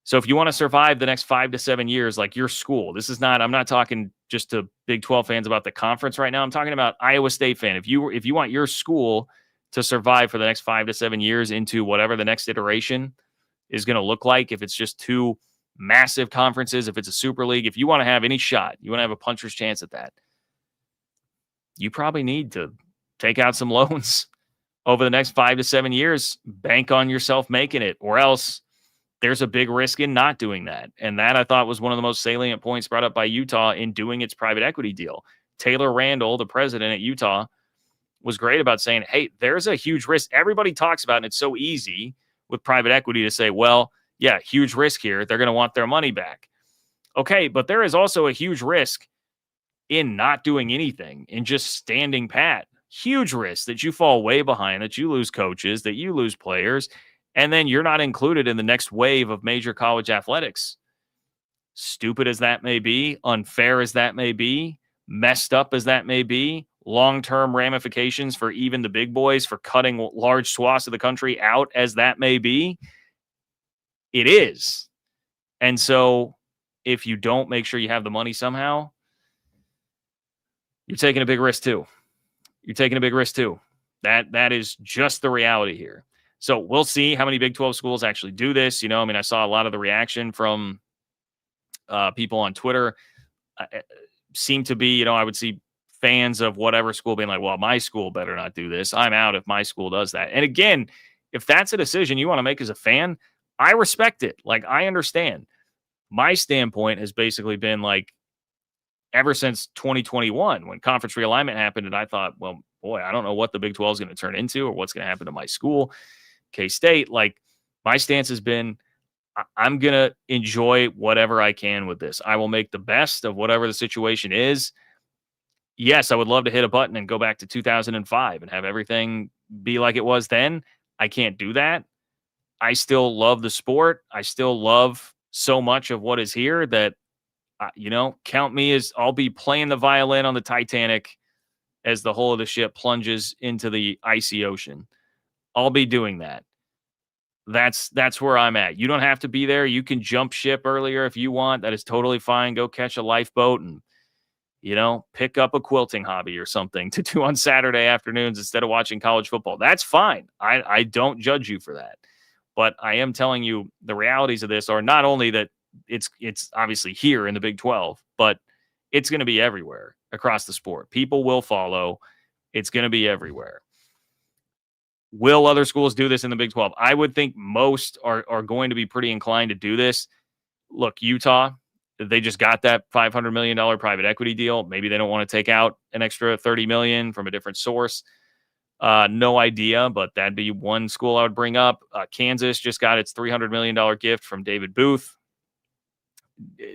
A: So if you want to survive the next 5 to 7 years, like your school, I'm not talking just to Big 12 fans about the conference right now. I'm talking about Iowa State fan. If you want your school to survive for the next 5 to 7 years into whatever the next iteration is going to look like, if it's just two massive conferences, if it's a super league, if you want to have any shot, you want to have a puncher's chance at that, you probably need to take out some loans over the next 5 to 7 years, bank on yourself making it, or else there's a big risk in not doing that. And that, I thought, was one of the most salient points brought up by Utah in doing its private equity deal. Taylor Randall, the president at Utah, was great about saying, hey, there's a huge risk. Everybody talks about it, and it's so easy with private equity to say, well, yeah, huge risk here. They're going to want their money back. Okay, but there is also a huge risk in not doing anything, in just standing pat. Huge risk that you fall way behind, that you lose coaches, that you lose players, and then you're not included in the next wave of major college athletics. Stupid as that may be, unfair as that may be, messed up as that may be, long-term ramifications for even the big boys for cutting large swaths of the country out as that may be, it is. And so if you don't make sure you have the money somehow, you're taking a big risk too. That is just the reality here. So we'll see how many Big 12 schools actually do this. I saw a lot of the reaction from people on Twitter. Seemed to be, I would see fans of whatever school being like, well, my school better not do this. I'm out if my school does that. And again, if that's a decision you want to make as a fan, I respect it. Like, I understand. My standpoint has basically been like, ever since 2021, when conference realignment happened, and I thought, well, boy, I don't know what the Big 12 is going to turn into or what's going to happen to my school, K-State. Like, my stance has been, I'm going to enjoy whatever I can with this. I will make the best of whatever the situation is. Yes, I would love to hit a button and go back to 2005 and have everything be like it was then. I can't do that. I still love the sport. I still love so much of what is here that, count me as I'll be playing the violin on the Titanic as the hull of the ship plunges into the icy ocean. I'll be doing that. That's where I'm at. You don't have to be there. You can jump ship earlier if you want. That is totally fine. Go catch a lifeboat and, pick up a quilting hobby or something to do on Saturday afternoons instead of watching college football. That's fine. I don't judge you for that. But I am telling you the realities of this are not only that it's obviously here in the Big 12, but it's going to be everywhere across the sport. People will follow. It's going to be everywhere. Will other schools do this in the Big 12? I would think most are going to be pretty inclined to do this. Look, Utah, they just got that $500 million private equity deal. Maybe they don't want to take out an extra $30 million from a different source. No idea, but that'd be one school I would bring up. Kansas just got its $300 million gift from David Booth.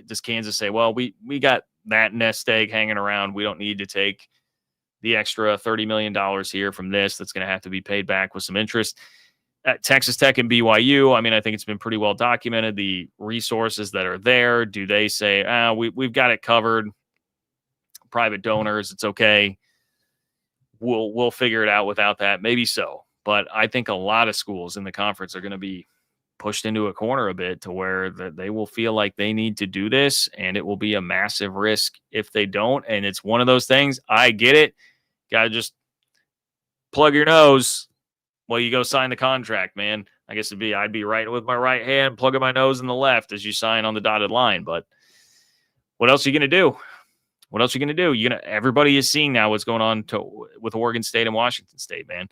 A: Does Kansas say, well, we got that nest egg hanging around. We don't need to take the extra $30 million here from this. That's going to have to be paid back with some interest. At Texas Tech and BYU, I think it's been pretty well documented, the resources that are there. Do they say, we've got it covered, private donors, it's okay, we'll figure it out without that? Maybe so. But I think a lot of schools in the conference are going to be pushed into a corner a bit to where they will feel like they need to do this, and it will be a massive risk if they don't. And it's one of those things, I get it. Got to just plug your nose while you go sign the contract, man. I guess I'd be writing with my right hand, plugging my nose in the left as you sign on the dotted line. But what else are you going to do? What else are you going to do? Everybody is seeing now what's going on with Oregon State and Washington State, man.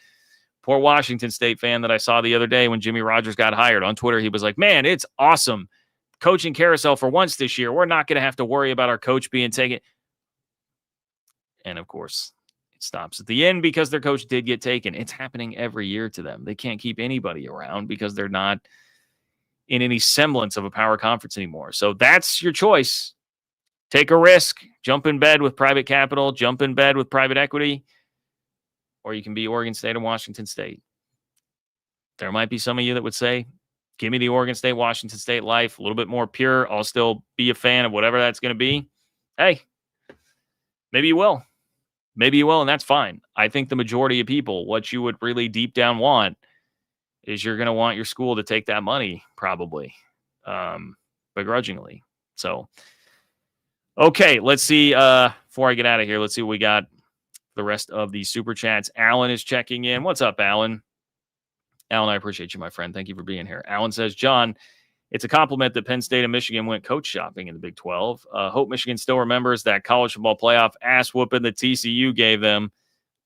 A: Poor Washington State fan that I saw the other day when Jimmy Rogers got hired on Twitter. He was like, man, it's awesome. Coaching carousel for once this year. We're not going to have to worry about our coach being taken. And of course, it stops at the end because their coach did get taken. It's happening every year to them. They can't keep anybody around because they're not in any semblance of a power conference anymore. So that's your choice. Take a risk, jump in bed with private capital, jump in bed with private equity, or you can be Oregon State and Washington State. There might be some of you that would say, give me the Oregon State, Washington State life, a little bit more pure. I'll still be a fan of whatever that's going to be. Hey, maybe you will. Maybe you will, and that's fine. I think the majority of people, what you would really deep down want is you're going to want your school to take that money, probably, begrudgingly. So, okay, let's see. Before I get out of here, let's see what we got. The rest of the super chats. Alan is checking in. What's up, Alan? Alan, I appreciate you, my friend. Thank you for being here. Alan says, John, it's a compliment that Penn State and Michigan went coach shopping in the Big 12. Hope Michigan still remembers that college football playoff ass whooping that TCU gave them.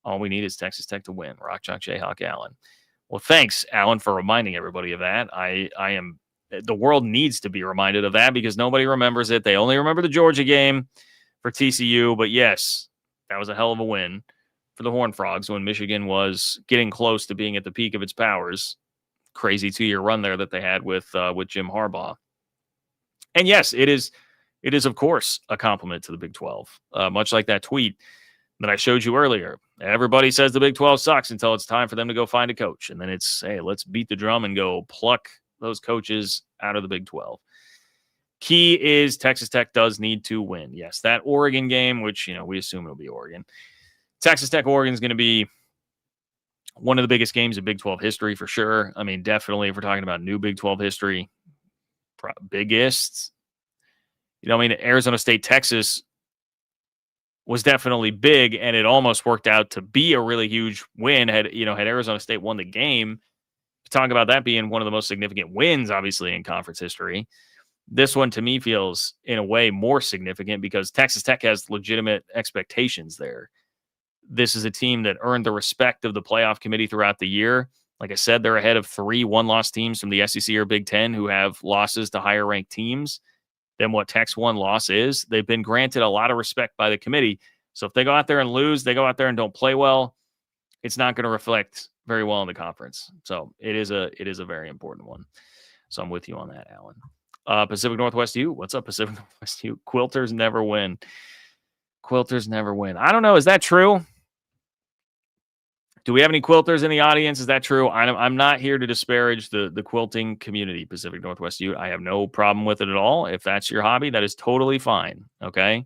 A: All we need is Texas Tech to win. Rock Chalk Jayhawk Alan. Well, thanks, Alan, for reminding everybody of that. The world needs to be reminded of that because nobody remembers it. They only remember the Georgia game for TCU. But yes, that was a hell of a win for the Horned Frogs when Michigan was getting close to being at the peak of its powers. Crazy 2-year run there that they had with Jim Harbaugh. And yes, it is of course a compliment to the Big 12. Much like that tweet that I showed you earlier. Everybody says the Big 12 sucks until it's time for them to go find a coach. And then it's, hey, let's beat the drum and go pluck those coaches out of the Big 12. Key is Texas Tech does need to win. Yes, that Oregon game, which, we assume it'll be Oregon. Texas Tech Oregon is going to be one of the biggest games in Big 12 history for sure. Definitely if we're talking about new Big 12 history, biggest. Arizona State, Texas was definitely big, and it almost worked out to be a really huge win. Had Arizona State won the game, talk about that being one of the most significant wins, obviously, in conference history. This one, to me, feels in a way more significant because Texas Tech has legitimate expectations there. This is a team that earned the respect of the playoff committee throughout the year. Like I said, they're ahead of 3 one-loss teams from the SEC or Big Ten who have losses to higher-ranked teams than what Tech's one loss is. They've been granted a lot of respect by the committee. So if they go out there and lose, they go out there and don't play well, it's not going to reflect very well in the conference. So it is a very important one. So I'm with you on that, Alan. Pacific Northwest U. What's up, Pacific Northwest U? Quilters never win. Quilters never win. I don't know. Is that true? Do we have any quilters in the audience? Is that true? I'm not here to disparage the quilting community, Pacific Northwest U. I have no problem with it at all. If that's your hobby, that is totally fine. Okay.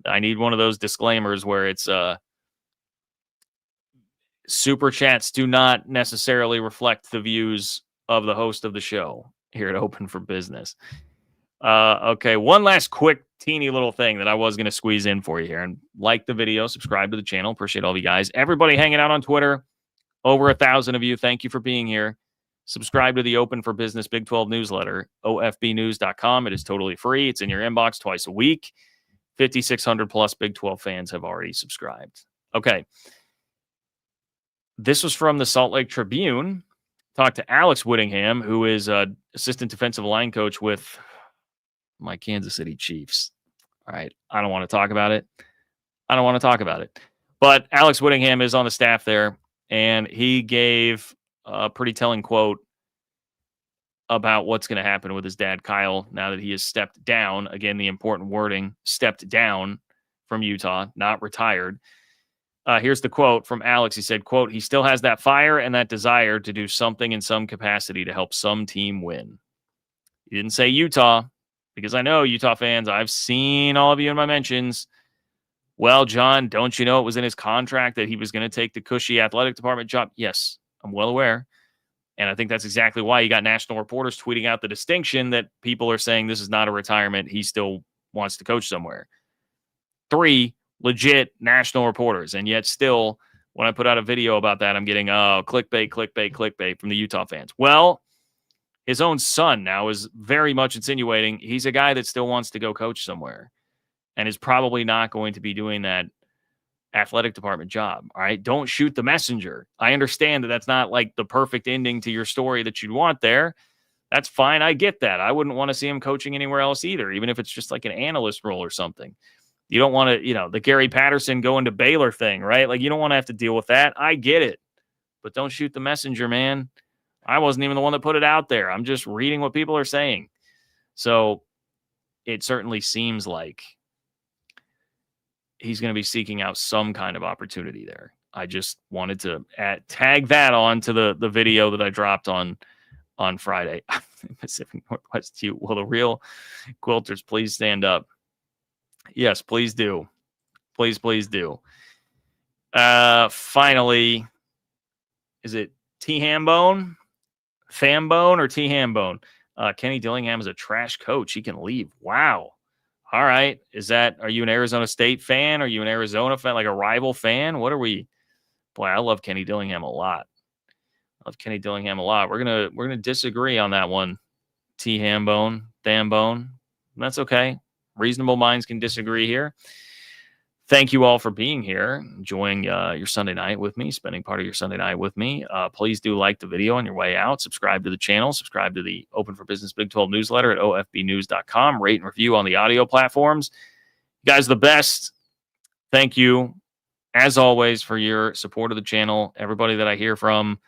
A: I need one of those disclaimers where it's super chats do not necessarily reflect the views of the host of the show here at Open for Business. Okay, one last quick teeny little thing that I was going to squeeze in for you here. And like the video, subscribe to the channel. Appreciate all of you guys. Everybody hanging out on Twitter, over 1,000 of you. Thank you for being here. Subscribe to the Open for Business Big 12 newsletter, ofbnews.com. It is totally free. It's in your inbox twice a week. 5,600 plus Big 12 fans have already subscribed. Okay. This was from the Salt Lake Tribune. Talked to Alex Whittingham, who is assistant defensive line coach with my Kansas City Chiefs. All right. I don't want to talk about it. But Alex Whittingham is on the staff there, and he gave a pretty telling quote about what's going to happen with his dad, Kyle, now that he has stepped down. Again, the important wording, stepped down from Utah, not retired. Here's the quote from Alex. He said, quote, he still has that fire and that desire to do something in some capacity to help some team win. He didn't say Utah, because I know Utah fans, I've seen all of you in my mentions. Well, John, don't you know it was in his contract that he was going to take the cushy athletic department job? Yes, I'm well aware. And I think that's exactly why you got national reporters tweeting out the distinction that people are saying this is not a retirement. He still wants to coach somewhere. 3 legit national reporters. And yet still, when I put out a video about that, I'm getting, clickbait from the Utah fans. Well, his own son now is very much insinuating he's a guy that still wants to go coach somewhere and is probably not going to be doing that athletic department job. All right. Don't shoot the messenger. I understand that that's not like the perfect ending to your story that you'd want there. That's fine. I get that. I wouldn't want to see him coaching anywhere else either, even if it's just like an analyst role or something. You don't want to, the Gary Patterson going to Baylor thing, right? Like, you don't want to have to deal with that. I get it. But don't shoot the messenger, man. I wasn't even the one that put it out there. I'm just reading what people are saying. So it certainly seems like he's going to be seeking out some kind of opportunity there. I just wanted to tag that on to the video that I dropped on Friday. Pacific Northwest U. Will the real quilters please stand up? Yes, please do. Please do. Finally, is it T Hambone? Thambone or T Hambone? Kenny Dillingham is a trash coach. He can leave. Wow. All right. Are you an Arizona State fan? Are you an Arizona fan, like a rival fan? What are we? Boy, I love Kenny Dillingham a lot. We're gonna disagree on that one. T Hambone, Thambone. That's okay. Reasonable minds can disagree here. Thank you all for being here, enjoying your Sunday night with me, spending part of your Sunday night with me. Please do like the video on your way out. Subscribe to the channel. Subscribe to the Open for Business Big 12 newsletter at ofbnews.com. Rate and review on the audio platforms. You guys are the best. Thank you, as always, for your support of the channel. Everybody that I hear from,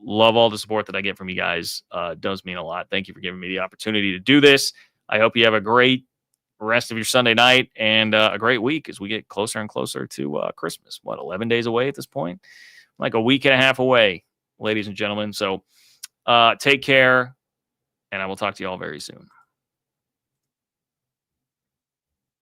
A: love all the support that I get from you guys. Does mean a lot. Thank you for giving me the opportunity to do this. I hope you have a great rest of your Sunday night and a great week as we get closer and closer to Christmas. 11 days away at this point? Like a week and a half away, ladies and gentlemen. So take care, and I will talk to you all very soon.